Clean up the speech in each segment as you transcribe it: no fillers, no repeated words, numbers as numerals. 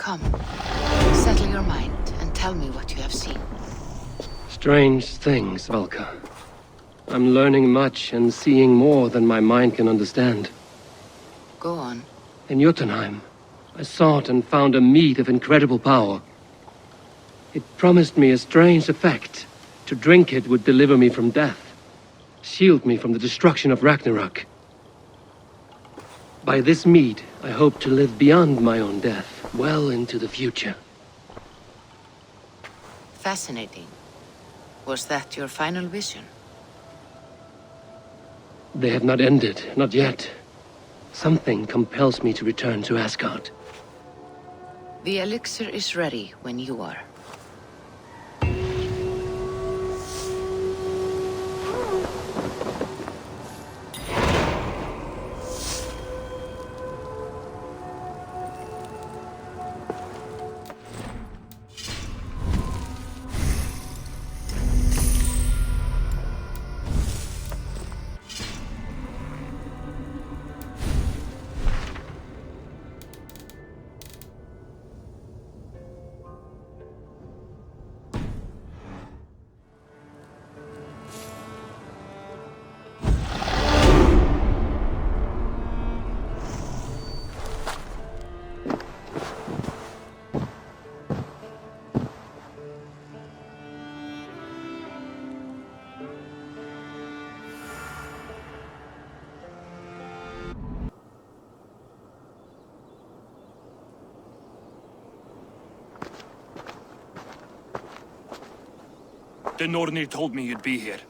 Come, settle your mind and tell me what you have seen. Strange things, Valka. I'm learning much and seeing more than my mind can understand. Go on. In Jotunheim, I sought and found a mead of incredible power. It promised me a strange effect. To drink it would deliver me from death, shield me from the destruction of Ragnarok. By this mead, I hope to live beyond my own death, well into the future. Fascinating. Was that your final vision? They have not ended, not yet. Something compels me to return to Asgard. The elixir is ready when you are. The Nornir told me you'd be here.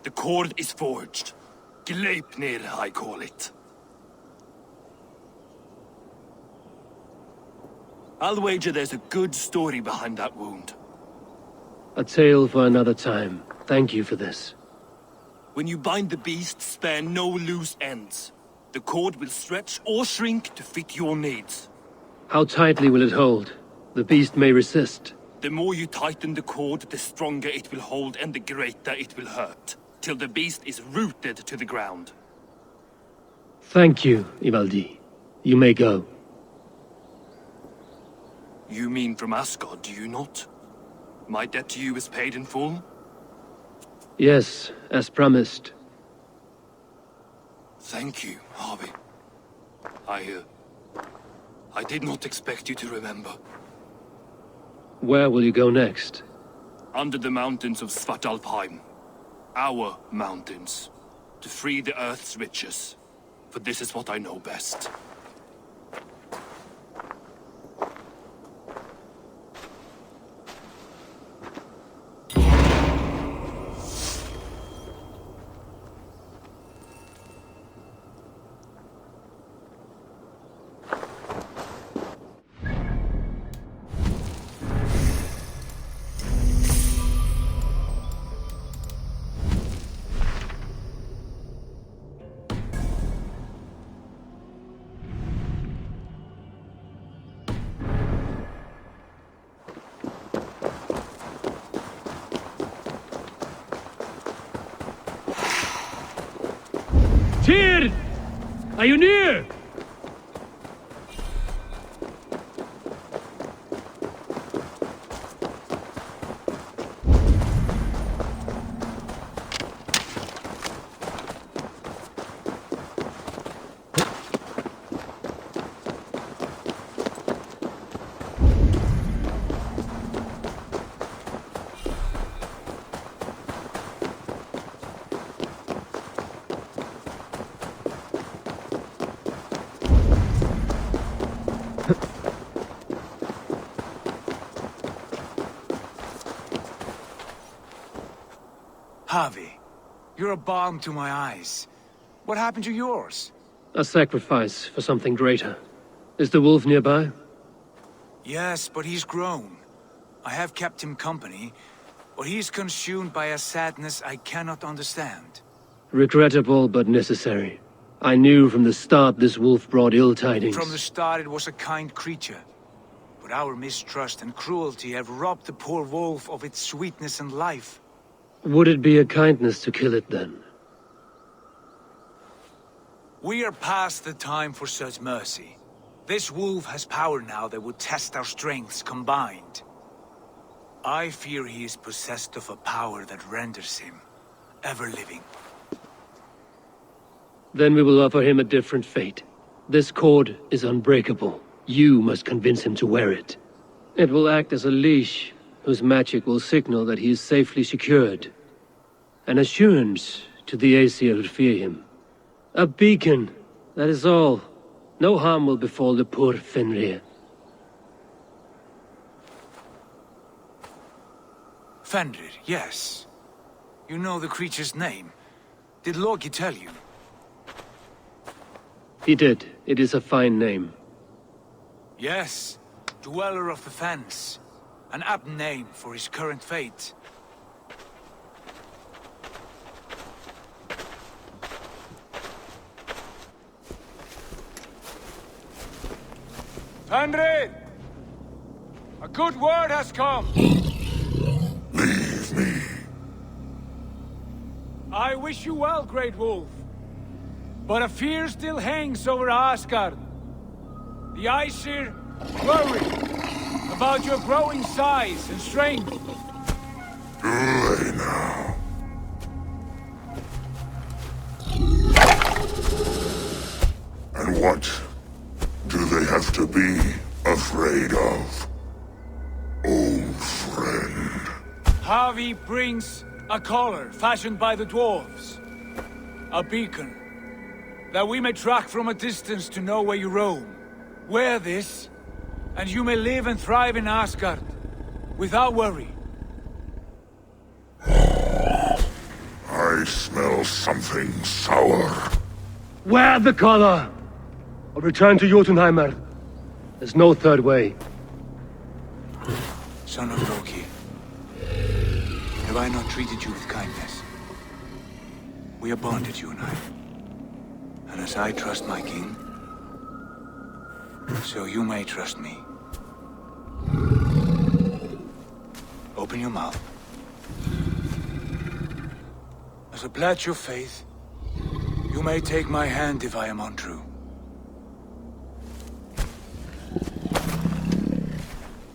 The cord is forged. Gleipnir, I call it. I'll wager there's a good story behind that wound. A tale for another time. Thank you for this. When you bind the beast, spare no loose ends. The cord will stretch or shrink to fit your needs. How tightly will it hold? The beast may resist. The more you tighten the cord, the stronger it will hold and the greater it will hurt, till the beast is rooted to the ground. Thank you, Ivaldi. You may go. You mean from Asgard, do you not? My debt to you is paid in full? Yes, as promised. Thank you, Harvey. I did not expect you to remember. Where will you go next? Under the mountains of Svartalfheim. Our mountains. To free the Earth's riches. For this is what I know best. Tyr! Are you near? Harvey, you're a balm to my eyes. What happened to yours? A sacrifice for something greater. Is the wolf nearby? Yes, but he's grown. I have kept him company, but he's consumed by a sadness I cannot understand. Regrettable but necessary. I knew from the start this wolf brought ill tidings. From the start it was a kind creature. But our mistrust and cruelty have robbed the poor wolf of its sweetness and life. Would it be a kindness to kill it then? We are past the time for such mercy. This wolf has power now that would test our strengths combined. I fear he is possessed of a power that renders him ever-living. Then we will offer him a different fate. This cord is unbreakable. You must convince him to wear it. It will act as a leash, whose magic will signal that he is safely secured. An assurance to the Aesir who fear him. A beacon, that is all. No harm will befall the poor FENRIR. FENRIR, yes. You know the creature's name. Did Loki tell you? He did. It is a fine name. Yes. Dweller of the Fens. An apt name for his current fate. FENRIR! A good word has come! Leave me. I wish you well, Great Wolf. But a fear still hangs over Asgard. The Aesir worry about your growing size and strength. Do they now? And what do they have to be afraid of? Old friend. Harvey brings a collar fashioned by the dwarves. A beacon. That we may track from a distance to know where you roam. Wear this, and you may live and thrive in Asgard, without worry. I smell something sour. Wear the collar! Or return to Jotunheimer. There's no third way. Son of Loki, have I not treated you with kindness? We are bonded, you and I. And as I trust my king, so you may trust me. Open your mouth. As a pledge of faith, you may take my hand if I am untrue.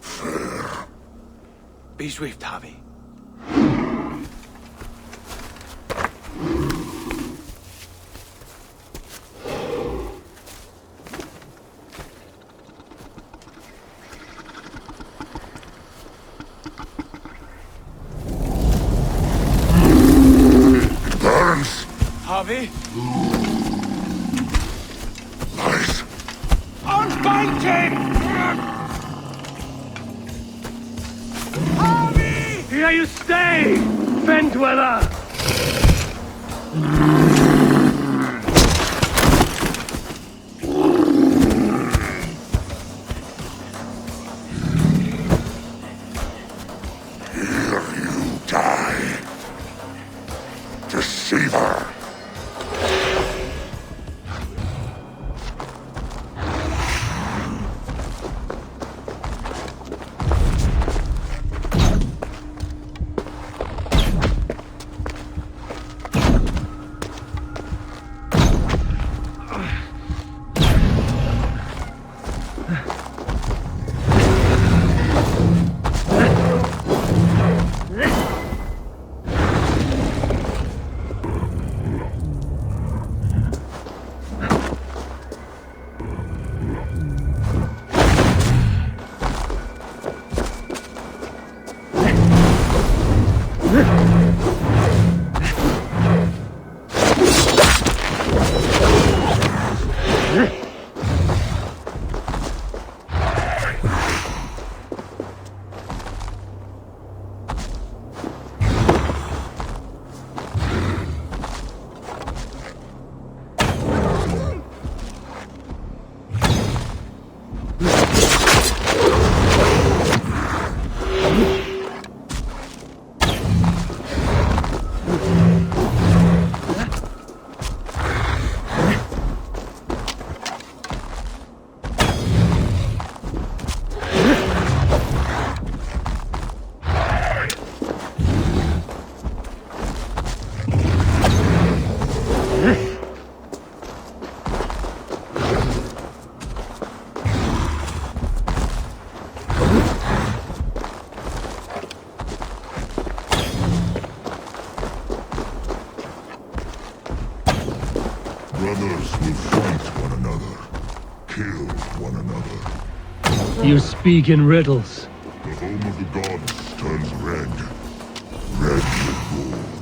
Fair. Be swift, Harvey. Harvey? Nice. Unbind him! Harvey! Here you stay, Fen Dweller! Here you die. Deceiver. will fight one another, kill one another. You speak in riddles. The home of the gods turns red. Red with war.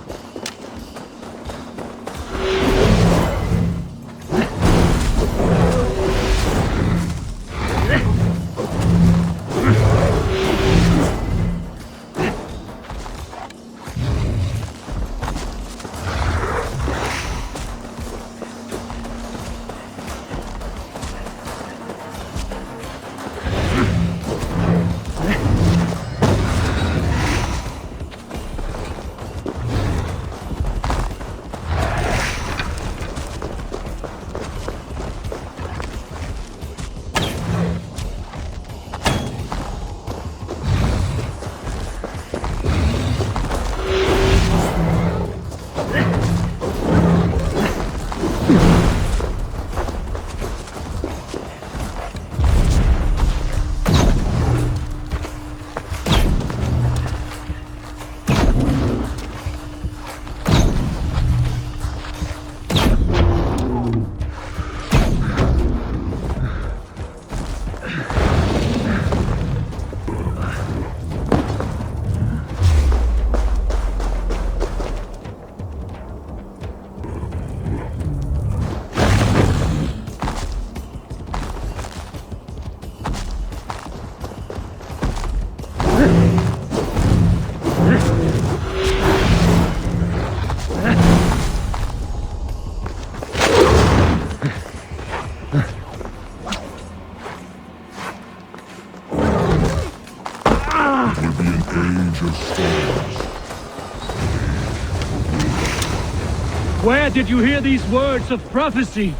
Where did you hear these words of prophecy?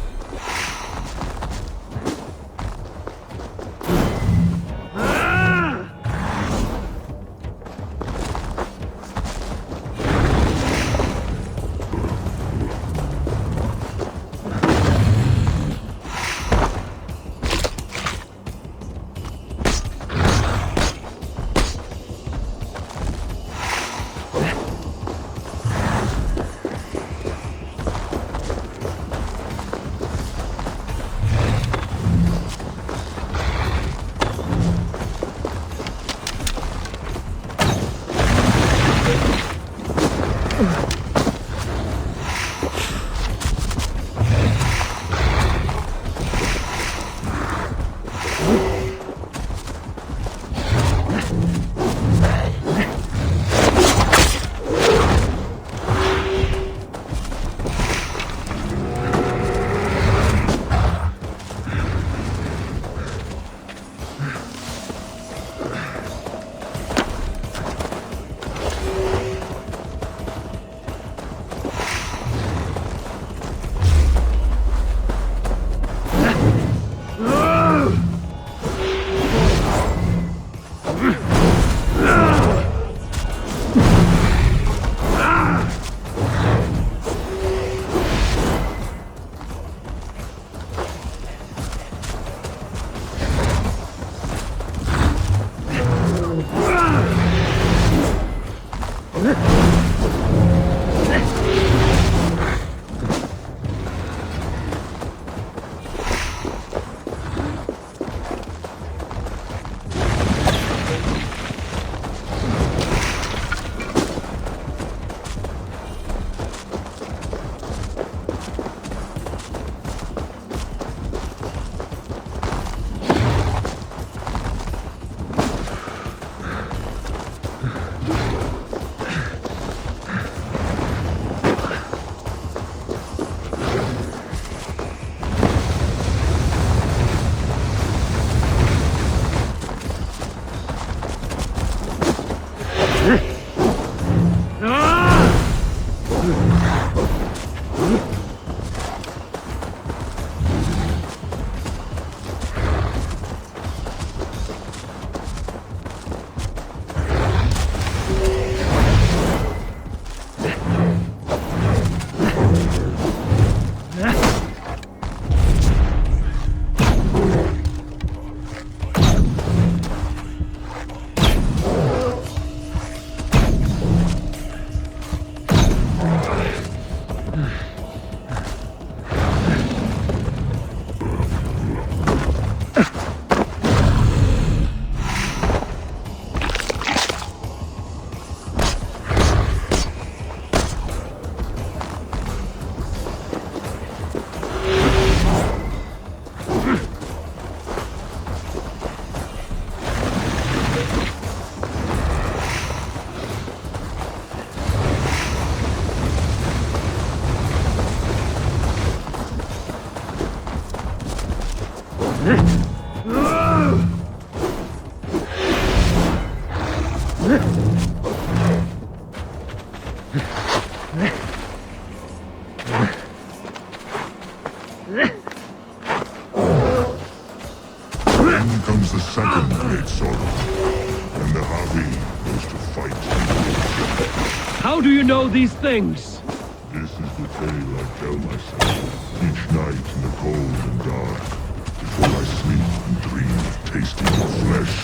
Then comes the second great sorrow, and the Havi goes to fight. How do you know these things? This is the tale I tell myself each night in the cold and dark, before I sleep and dream of tasting your flesh.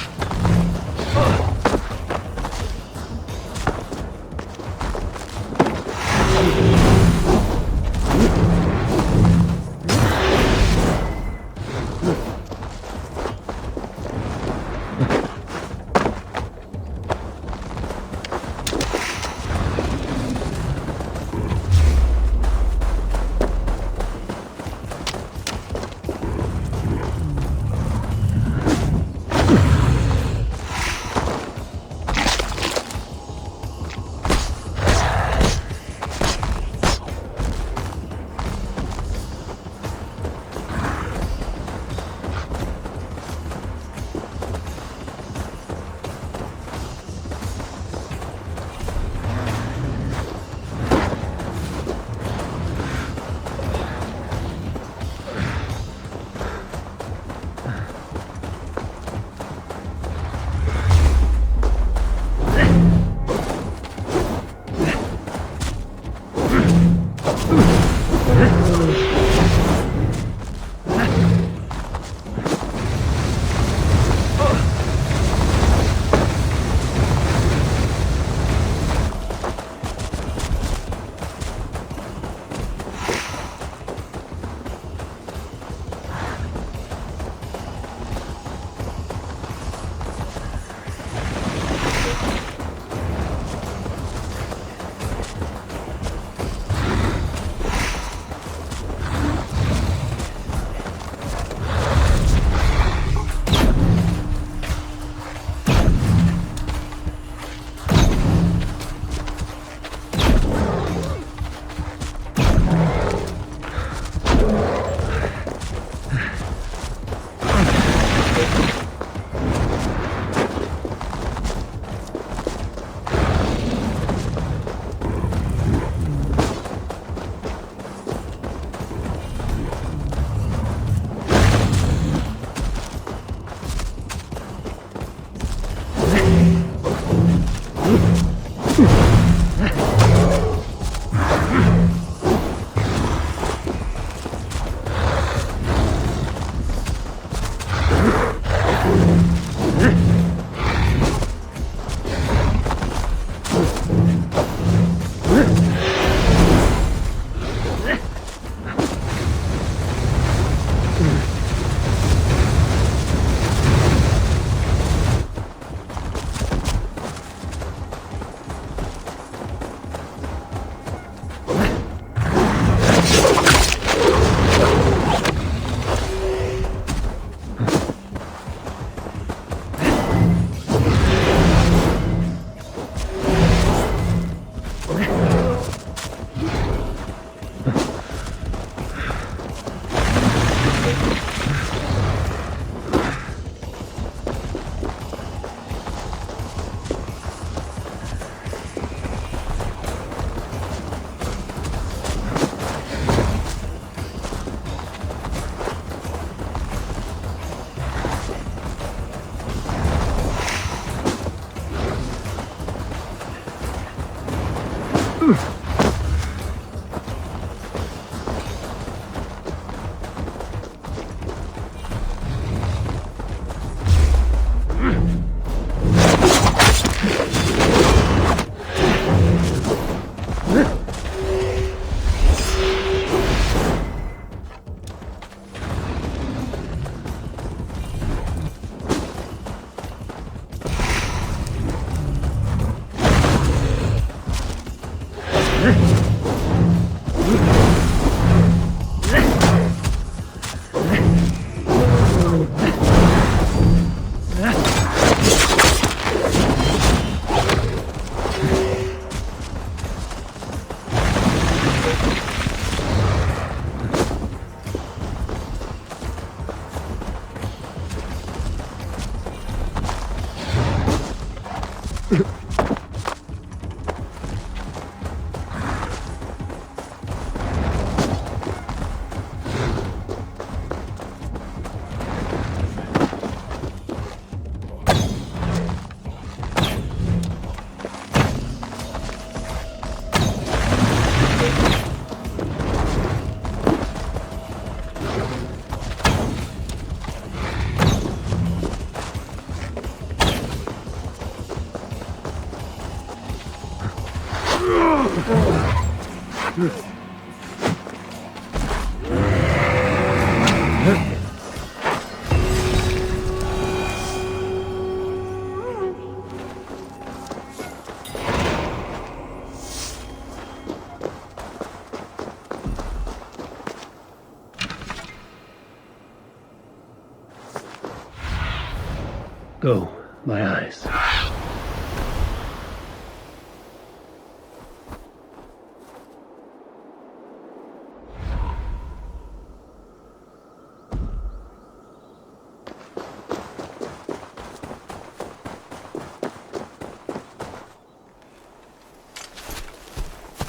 Go, my eyes.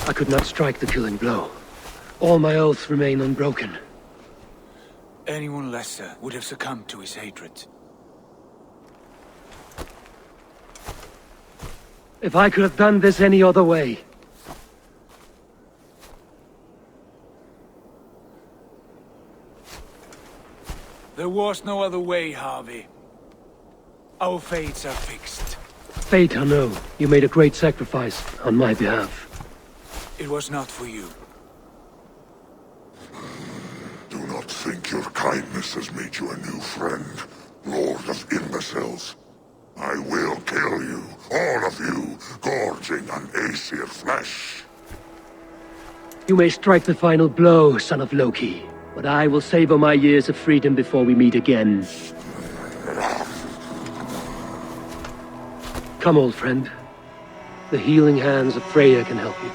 I could not strike the killing blow. All my oaths remain unbroken. Anyone lesser would have succumbed to his hatred. If I could have done this any other way. There was no other way, Harvey. Our fates are fixed. Fate, I know. You made a great sacrifice on my behalf. It was not for you. Do not think your kindness has made you a new friend, Lord of Imbeciles. I will kill you, all of you, gorging on Aesir flesh. You may strike the final blow, son of Loki, but I will savor my years of freedom before we meet again. Come, old friend. The healing hands of Freya can help you.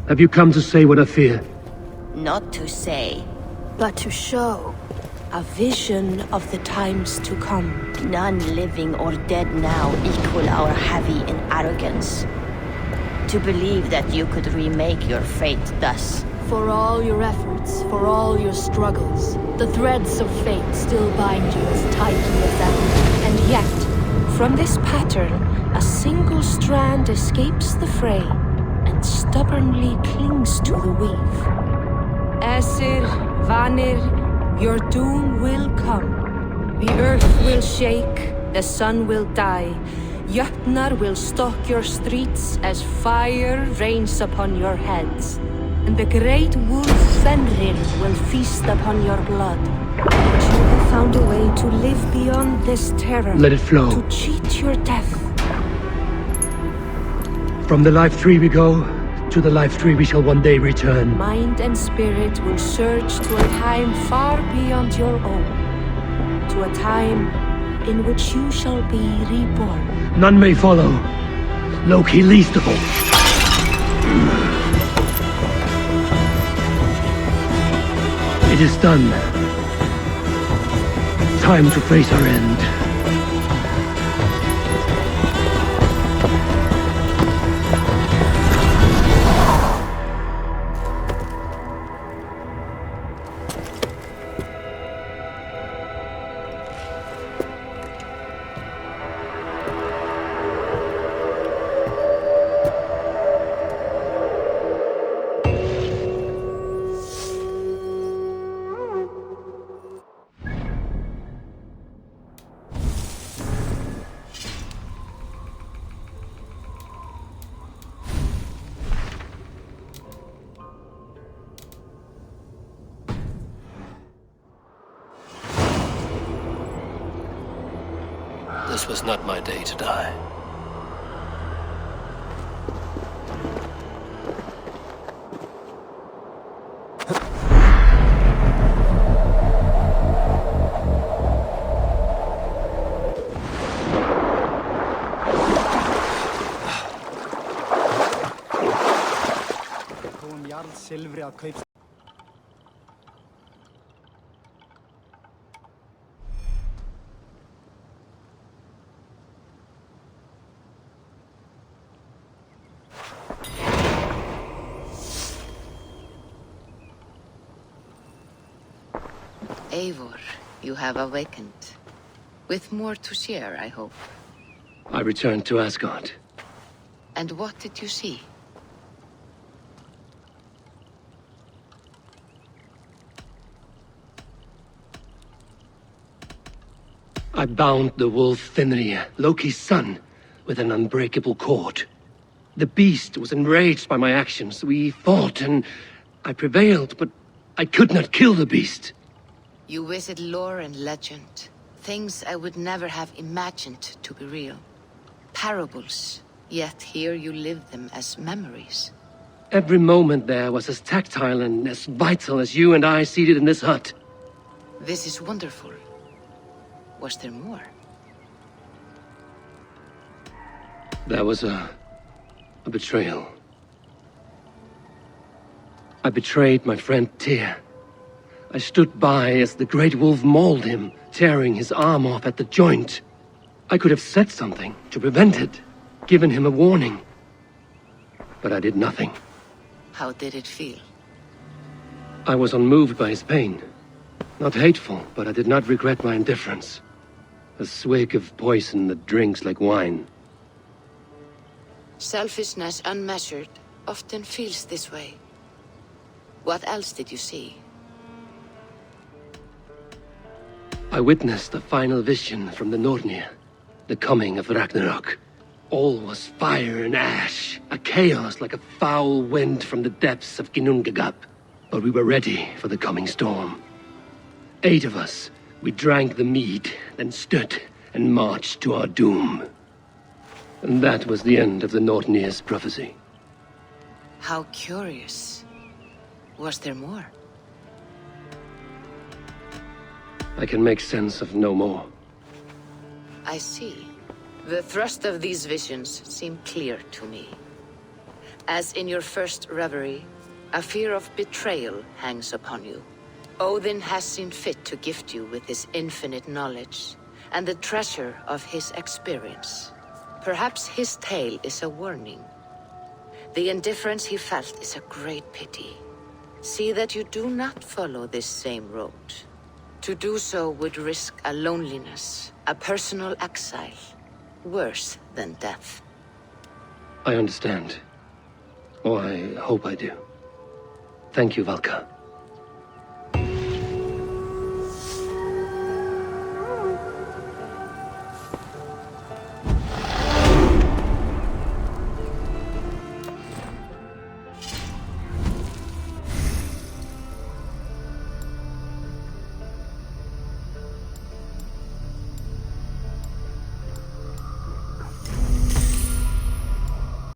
Have you come to say what I fear? Not to say, but to show. A vision of the times to come. None living or dead now equal our heavy in arrogance. To believe that you could remake your fate thus. For all your efforts, for all your struggles, the threads of fate still bind you as tightly as ever. And yet, from this pattern, a single strand escapes the fray and stubbornly clings to the weave. Aesir, Vanir, your doom will come. The earth will shake, the sun will die. Jötnar will stalk your streets as fire rains upon your heads. And the great wolf FENRIR will feast upon your blood. But you have found a way to live beyond this terror. Let it flow. To cheat your death. From the life tree we go, to the life tree we shall one day return. Mind and spirit will surge to a time far beyond your own. To a time in which you shall be reborn. None may follow. Loki least of all. It is done. Time to face our end. This was not my day to die. Eivor, you have awakened. With more to share, I hope. I returned to Asgard. And what did you see? I bound the wolf FENRIR, Loki's son, with an unbreakable cord. The beast was enraged by my actions. We fought and I prevailed, but I could not kill the beast. You visit lore and legend. Things I would never have imagined to be real. Parables, yet here you live them as memories. Every moment there was as tactile and as vital as you and I seated in this hut. This is wonderful. Was there more? There was a betrayal. I betrayed my friend Tyr. I stood by as the great wolf mauled him, tearing his arm off at the joint. I could have said something to prevent it, given him a warning. But I did nothing. How did it feel? I was unmoved by his pain. Not hateful, but I did not regret my indifference. A swig of poison that drinks like wine. Selfishness unmeasured often feels this way. What else did you see? I witnessed a final vision from the Nornir, the coming of Ragnarok. All was fire and ash, a chaos like a foul wind from the depths of Ginnungagap. But we were ready for the coming storm. 8 of us, we drank the mead, then stood and marched to our doom. And that was the end of the Nornir's prophecy. How curious. Was there more? I can make sense of no more. I see. The thrust of these visions seem clear to me. As in your first reverie, a fear of betrayal hangs upon you. Odin has seen fit to gift you with his infinite knowledge, and the treasure of his experience. Perhaps his tale is a warning. The indifference he felt is a great pity. See that you do not follow this same road. To do so would risk a loneliness, a personal exile, worse than death. I understand. Or I hope I do. Thank you, Valka.